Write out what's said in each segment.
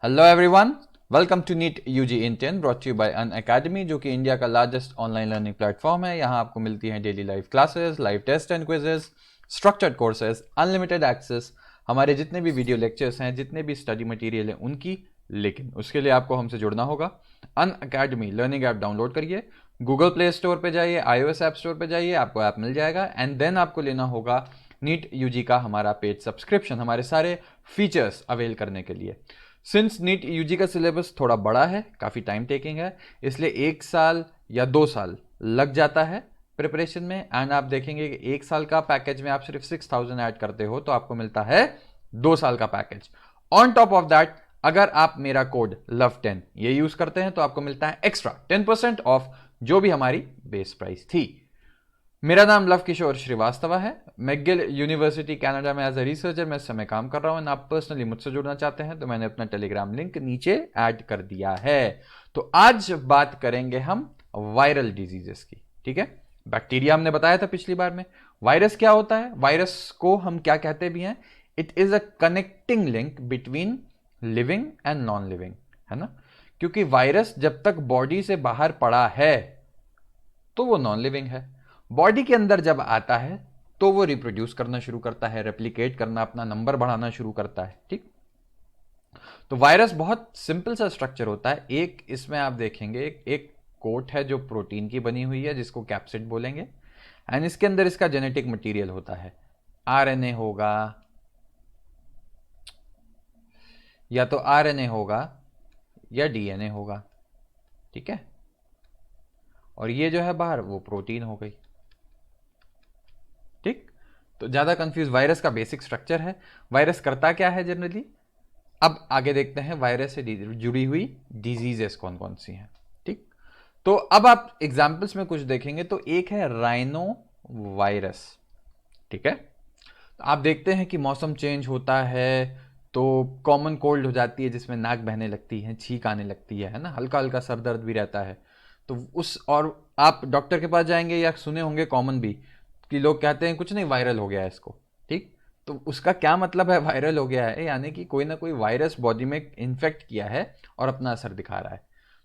Hello everyone, welcome to NEET UG intent brought you by Unacademy, जो कि India का largest online learning platform है। यहाँ आपको मिलती हैं daily live classes, live test and quizzes, structured courses, unlimited access, हमारे जितने भी वीडियो लेक्चर्स हैं, जितने भी स्टडी मटेरियल है उनकी। लेकिन उसके लिए आपको हमसे जुड़ना होगा। अन अकेडमी लर्निंग ऐप डाउनलोड करिए, गूगल प्ले स्टोर पे जाइए, iOS ऐप स्टोर पे जाइए, आपको ऐप मिल जाएगा। एंड देन आपको लेना होगा नीट यूजी का हमारा पेड सब्सक्रिप्शन, हमारे सारे फीचर्स अवेल करने के लिए। सिंस नीट यूजी का सिलेबस थोड़ा बड़ा है, काफ़ी टाइम टेकिंग है, इसलिए 1 साल या 2 साल लग जाता है प्रिपरेशन में। एंड आप देखेंगे कि 1 साल का पैकेज में आप सिर्फ 6,000 ऐड करते हो तो आपको मिलता है 2 साल का package. On top of that, अगर आप मेरा कोड LOVE10 ये यूज करते हैं तो आपको मिलता है एक्स्ट्रा 10% ऑफ जो भी हमारी बेस प्राइस थी। मेरा नाम लव किशोर श्रीवास्तव है। मैगिल यूनिवर्सिटी कनाडा में एज अ रिसर्चर मैं इस समय काम कर रहा हूं। आप पर्सनली मुझसे जुड़ना चाहते हैं तो मैंने अपना टेलीग्राम लिंक नीचे ऐड कर दिया है। तो आज बात करेंगे हम वायरल डिजीजेस की। ठीक है, बैक्टीरिया हमने बताया था पिछली बार में। वायरस क्या होता है, वायरस को हम क्या कहते भी हैं? It is a connecting link between living and non living, है ना। क्योंकि वायरस जब तक बॉडी से बाहर पड़ा है तो वो नॉन लिविंग है। बॉडी के अंदर जब आता है तो वो रिप्रोड्यूस करना शुरू करता है, रेप्लिकेट करना, अपना नंबर बढ़ाना शुरू करता है। ठीक, तो वायरस बहुत सिंपल सा स्ट्रक्चर होता है। एक इसमें आप देखेंगे एक कोट है जो प्रोटीन की बनी हुई है, जिसको कैप्सिड बोलेंगे। एंड इसके अंदर इसका जेनेटिक मटेरियल होता है। आरएनए होगा, या तो आरएनए होगा या डीएनए होगा। ठीक है, और ये जो है बाहर वो प्रोटीन हो गई। ठीक, तो ज्यादा कंफ्यूज, वायरस का बेसिक स्ट्रक्चर है। वायरस करता क्या है जनरली। अब आगे देखते हैं वायरस से जुड़ी हुई डिजीजेस कौन कौन सी हैं। ठीक, तो अब आप एग्जाम्पल्स में कुछ देखेंगे तो एक है राइनो वायरस। ठीक है, तो आप देखते हैं कि मौसम चेंज होता है तो कॉमन कोल्ड हो जाती है, जिसमें नाक बहने लगती है, छींक आने लगती है ना, हल्का हल्का सर दर्द भी रहता है। तो उस और आप डॉक्टर के पास जाएंगे या सुने होंगे कॉमन भी कि लोग कहते हैं कुछ नहीं, वायरल हो गया है इसको। ठीक, तो उसका क्या मतलब है वायरल हो गया है? यानी कि कोई ना कोई वायरस बॉडी में इन्फेक्ट किया है और अपना असर दिखा रहा है।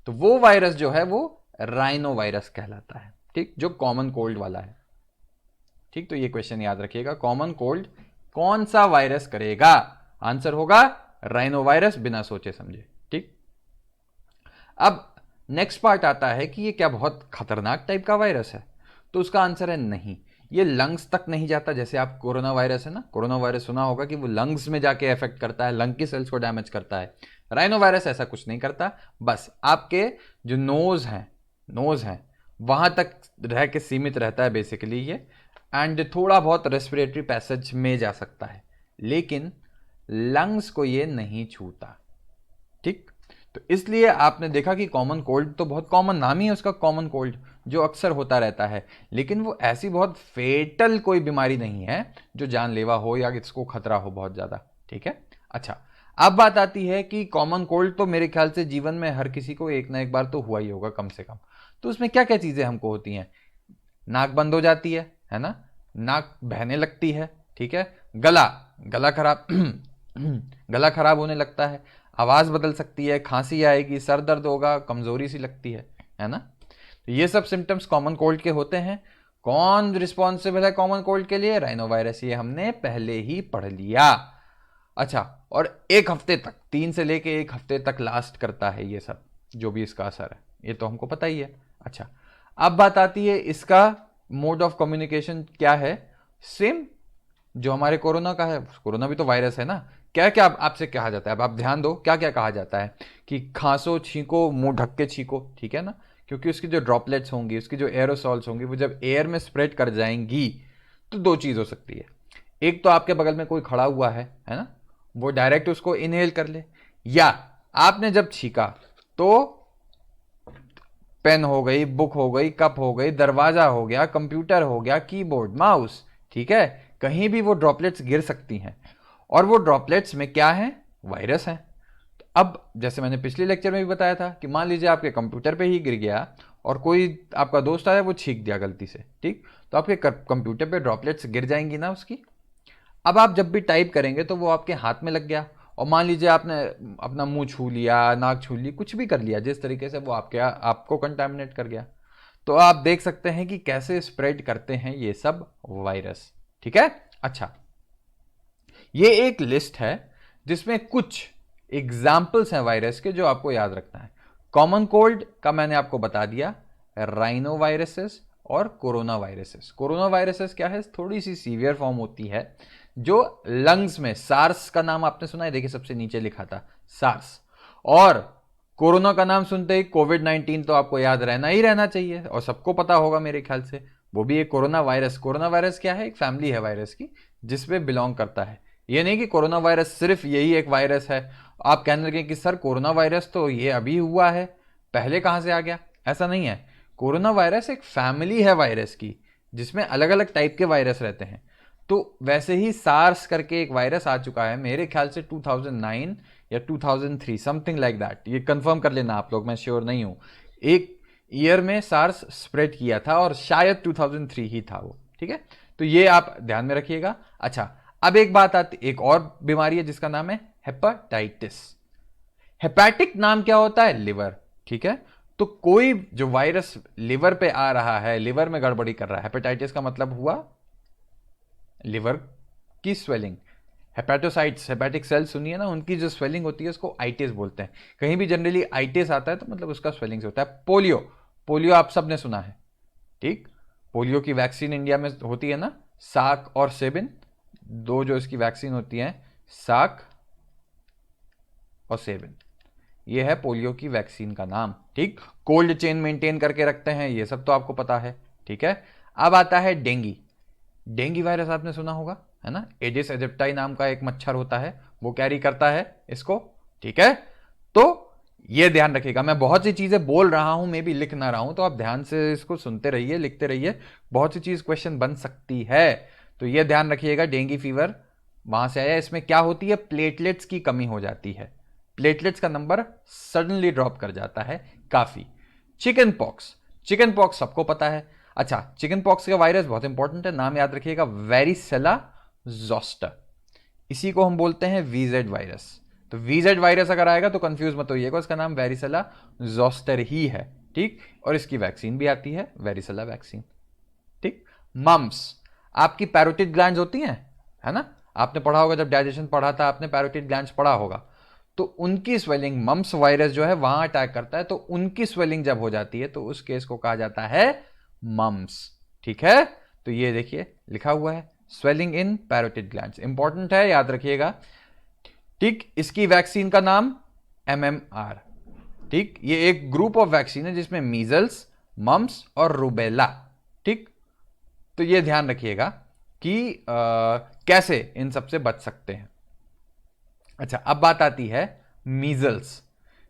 तो वो वायरस जो है वो राइनो वायरस कहलाता है। ठीक, जो कॉमन कोल्ड वाला है। ठीक, तो ये क्वेश्चन याद रखिएगा, कॉमन कोल्ड कौन सा वायरस करेगा? आंसर होगा राइनो वायरस, बिना सोचे समझे। ठीक, अब नेक्स्ट पार्ट आता है कि ये क्या बहुत खतरनाक टाइप का वायरस है? तो उसका आंसर है नहीं। ये लंग्स तक नहीं जाता। जैसे आप कोरोना वायरस है ना, कोरोना वायरस सुना होगा कि वो लंग्स में जाके इफेक्ट करता है, लंग की सेल्स को डैमेज करता है। राइनो वायरस ऐसा कुछ नहीं करता, बस आपके जो नोज है वहां तक रह के सीमित रहता है बेसिकली ये। एंड थोड़ा बहुत रेस्पिरेटरी पैसेज में जा सकता है, लेकिन लंग्स को ये नहीं छूता। ठीक, तो इसलिए आपने देखा कि कॉमन कोल्ड तो बहुत कॉमन, नाम ही है उसका कॉमन कोल्ड, जो अक्सर होता रहता है। लेकिन वो ऐसी बहुत फेटल कोई बीमारी नहीं है जो जानलेवा हो या इसको खतरा हो बहुत ज्यादा। ठीक है, अच्छा, अब बात आती है कि कॉमन कोल्ड तो मेरे ख्याल से जीवन में हर किसी को एक ना एक बार तो हुआ ही होगा कम से कम। तो उसमें क्या क्या चीजें हमको होती हैं? नाक बंद हो जाती है ना, नाक बहने लगती है। ठीक है, गला गला खराब गला खराब होने लगता है, आवाज बदल सकती है, खांसी आएगी, सर दर्द होगा, कमजोरी सी लगती है ना। तो ये सब सिम्टम्स कॉमन कोल्ड के होते हैं। कौन रिस्पॉन्सिबल है कॉमन कोल्ड के लिए? राइनो वायरस, ये हमने पहले ही पढ़ लिया। अच्छा, और 1 हफ्ते तक, 3 से लेके 1 हफ्ते तक लास्ट करता है ये सब, जो भी इसका असर है, ये तो हमको पता ही है। अच्छा, अब बात आती है इसका मोड ऑफ कम्युनिकेशन क्या है। सेम जो हमारे कोरोना का है, कोरोना भी तो वायरस है ना। क्या क्या आपसे कहा जाता है, अब आप ध्यान दो, क्या क्या कहा जाता है कि खांसो, छींको, मुंह ढक के छींको। ठीक है ना, क्योंकि उसकी जो ड्रॉपलेट्स होंगी, उसकी जो एरोसॉल्स होंगी, वो जब एयर में स्प्रेड कर जाएंगी तो दो चीज हो सकती है। एक तो आपके बगल में कोई खड़ा हुआ है ना, वो डायरेक्ट उसको इनहेल कर ले, या आपने जब छींका तो पेन हो गई, बुक हो गई, कप हो गई, दरवाजा हो गया, कंप्यूटर हो गया, कीबोर्ड, माउस, ठीक है, कहीं भी वो ड्रॉपलेट्स गिर सकती हैं। और वो ड्रॉपलेट्स में क्या है? वायरस है। तो अब जैसे मैंने पिछले लेक्चर में भी बताया था कि मान लीजिए आपके कंप्यूटर पे ही गिर गया और कोई आपका दोस्त आया, वो छींक दिया गलती से, ठीक, तो आपके कंप्यूटर पे ड्रॉपलेट्स गिर जाएंगी ना उसकी। अब आप जब भी टाइप करेंगे तो वो आपके हाथ में लग गया और मान लीजिए आपने अपना मुंह छू लिया, नाक छू ली, कुछ भी कर लिया जिस तरीके से, वो आपको कंटामिनेट कर गया। तो आप देख सकते हैं कि कैसे स्प्रेड करते हैं ये सब वायरस। ठीक है, अच्छा, ये एक लिस्ट है जिसमें कुछ एग्जाम्पल्स हैं वायरस के जो आपको याद रखना है। कॉमन कोल्ड का मैंने आपको बता दिया, राइनो वायरसेस और कोरोना वायरसेस। कोरोना वायरसेस क्या है, थोड़ी सी सीवियर फॉर्म होती है जो लंग्स में, सार्स का नाम आपने सुना है, देखिए सबसे नीचे लिखा था सार्स। और कोरोना का नाम सुनते ही कोविड-19 तो आपको याद रहना ही रहना चाहिए और सबको पता होगा मेरे ख्याल से, वो भी एक कोरोना वायरस। कोरोना वायरस क्या है, एक फैमिली है वायरस की जिसमें बिलोंग करता है। ये नहीं कि कोरोना वायरस सिर्फ यही एक वायरस है, आप कहने लगे कि सर कोरोना वायरस तो ये अभी हुआ है, पहले कहां से आ गया, ऐसा नहीं है। कोरोना वायरस एक फैमिली है वायरस की जिसमें अलग अलग टाइप के वायरस रहते हैं। तो वैसे ही सार्स करके एक वायरस आ चुका है, मेरे ख्याल से 2009 या 2003, समथिंग लाइक दैट, ये कंफर्म कर लेना आप लोग, मैं श्योर नहीं हूं। एक ईयर में सार्स स्प्रेड किया था और शायद 2003 ही था वो। ठीक है, तो ये आप ध्यान में रखिएगा। अच्छा, अब एक बात आती, एक और बीमारी है जिसका नाम है हेपेटाइटिस। हेपेटिक नाम क्या होता है, लिवर। ठीक है, तो कोई जो वायरस लिवर पे आ रहा है, लिवर में गड़बड़ी कर रहा है, हेपेटाइटिस का मतलब हुआ लिवर की स्वेलिंग। हेपेटोसाइट्स, हेपेटिक सेल्स सुनिए ना, उनकी जो स्वेलिंग होती है उसको आइटिस बोलते हैं। कहीं भी जनरली आइटिस आता है तो मतलब उसका स्वेलिंग से होता है। पोलियो, पोलियो आप सबने सुना है, ठीक। पोलियो की वैक्सीन इंडिया में होती है ना, साक और सेबिन, दो जो इसकी वैक्सीन होती है, साक और सेबिन, ये है पोलियो की वैक्सीन का नाम। ठीक, कोल्ड चेन मेंटेन करके रखते हैं, ये सब तो आपको पता है। ठीक है, अब आता है डेंगी। डेंगी वायरस आपने सुना होगा, है ना, एडिस एजिप्टाई नाम का एक मच्छर होता है, वो कैरी करता है इसको। ठीक है, तो ये ध्यान रखिएगा, मैं बहुत सी चीजें बोल रहा हूं, मैं भी लिख ना रहा हूं, तो आप ध्यान से इसको सुनते रहिए, लिखते रहिए, बहुत सी चीज क्वेश्चन बन सकती है। तो ये ध्यान रखिएगा, डेंगी फीवर वहां से आया। इसमें क्या होती है, प्लेटलेट्स की कमी हो जाती है, प्लेटलेट्स का नंबर सडनली ड्रॉप कर जाता है काफी। चिकन पॉक्स, चिकन पॉक्स सबको पता है। अच्छा, चिकन पॉक्स का वायरस बहुत इंपॉर्टेंट है, नाम याद रखिएगा, वेरिसेला जोस्टर। इसी को हम बोलते हैं वीजेड वायरस। तो वीजेड वायरस अगर आएगा तो कंफ्यूज मत होइएगा, इसका नाम वेरिसेला जोस्टर ही है। ठीक, और इसकी वैक्सीन भी आती है, वेरिसेला वैक्सीन। ठीक, मम्स, आपकी पैरोटिड ग्लैंड्स होती हैं, है ना, आपने पढ़ा होगा, जब डाइजेशन पढ़ा था आपने, पैरोटिड ग्लैंड्स पढ़ा होगा, तो उनकी स्वेलिंग, मम्स वायरस जो है वहां अटैक करता है, तो उनकी स्वेलिंग जब हो जाती है तो उस केस को कहा जाता है मम्स। ठीक है, तो ये देखिए लिखा हुआ है, swelling in parotid glands, important है, याद रखिएगा। ठीक, इसकी वैक्सीन का नाम MMR। ठीक, ये एक ग्रुप ऑफ वैक्सीन है जिसमें मीजल्स, मम्स और रूबेला। ठीक, तो ये ध्यान रखिएगा कि कैसे इन सबसे बच सकते हैं। अच्छा, अब बात आती है मीजल्स।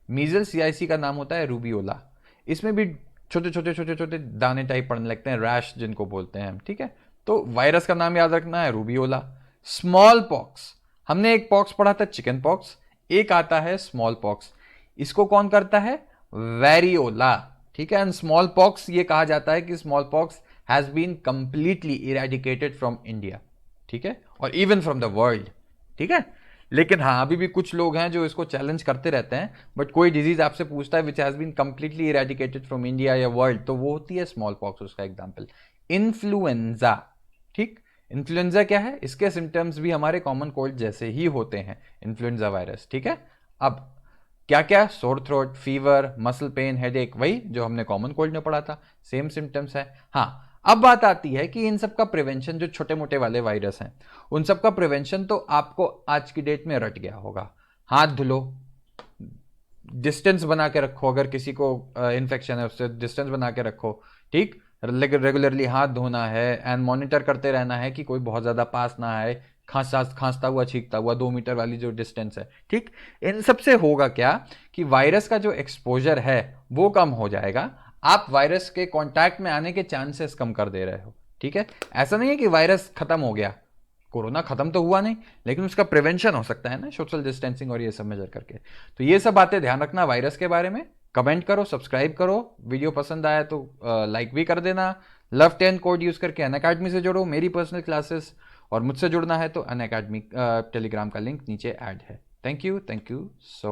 मीजल्स या इसी का नाम होता है रूबियोला। इसमें भी छोटे छोटे छोटे छोटे दाने टाइप पड़ने लगते हैं, रैश जिनको बोलते हैं हम। ठीक है, तो वायरस का नाम याद रखना है, रूबियोला। स्मॉल पॉक्स, हमने एक पॉक्स पढ़ा था चिकन पॉक्स, एक आता है स्मॉल पॉक्स, इसको कौन करता है, वेरियोला। ठीक है, एंड स्मॉल पॉक्स ये कहा जाता है कि smallpox has been completely eradicated from India. ठीक है, और इवन फ्रॉम द वर्ल्ड। ठीक है, लेकिन हाँ, अभी भी कुछ लोग हैं जो इसको चैलेंज करते रहते हैं, बट कोई डिजीज आपसे पूछता है which has been completely eradicated from India या वर्ल्ड, तो वो होती है स्मॉल पॉक्स, उसका एग्जांपल। इन्फ्लुएंजा, ठीक, इन्फ्लुएंजा क्या है, इसके सिम्टम्स भी हमारे कॉमन कोल्ड जैसे ही होते हैं, इन्फ्लुएंजा वायरस। ठीक है, अब क्या क्या, sore throat, fever, muscle pain, headache, वही जो हमने कॉमन कोल्ड में पढ़ा था, सेम सिम्टम्स है। हाँ, अब बात आती है कि इन सब का प्रिवेंशन, जो छोटे मोटे वाले वायरस हैं उन सब का प्रिवेंशन तो आपको आज की डेट में रट गया होगा। हाथ धुलो, डिस्टेंस बना के रखो, अगर किसी को इन्फेक्शन है उससे डिस्टेंस बना के रखो। ठीक, रेगुलरली हाथ धोना है एंड मॉनिटर करते रहना है कि कोई बहुत ज़्यादा पास ना आए, खांसता हुआ, छींकता हुआ, 2 मीटर वाली जो डिस्टेंस है। ठीक, इन सबसे होगा क्या कि वायरस का जो एक्सपोजर है वो कम हो जाएगा, आप वायरस के कांटेक्ट में आने के चांसेस कम कर दे रहे हो। ठीक है, ऐसा नहीं है कि वायरस खत्म हो गया, कोरोना खत्म तो हुआ नहीं, लेकिन उसका प्रिवेंशन हो सकता है ना, सोशल डिस्टेंसिंग और ये सब मेजर करके। तो ये सब बातें ध्यान रखना वायरस के बारे में। कमेंट करो, सब्सक्राइब करो, वीडियो पसंद आया तो लाइक भी कर देना। लव 10 कोड यूज करके अनअकैडमी से जुड़ो, मेरी पर्सनल क्लासेस, और मुझसे जुड़ना है तो अनअकैडमी टेलीग्राम का लिंक नीचे ऐड है। Thank you so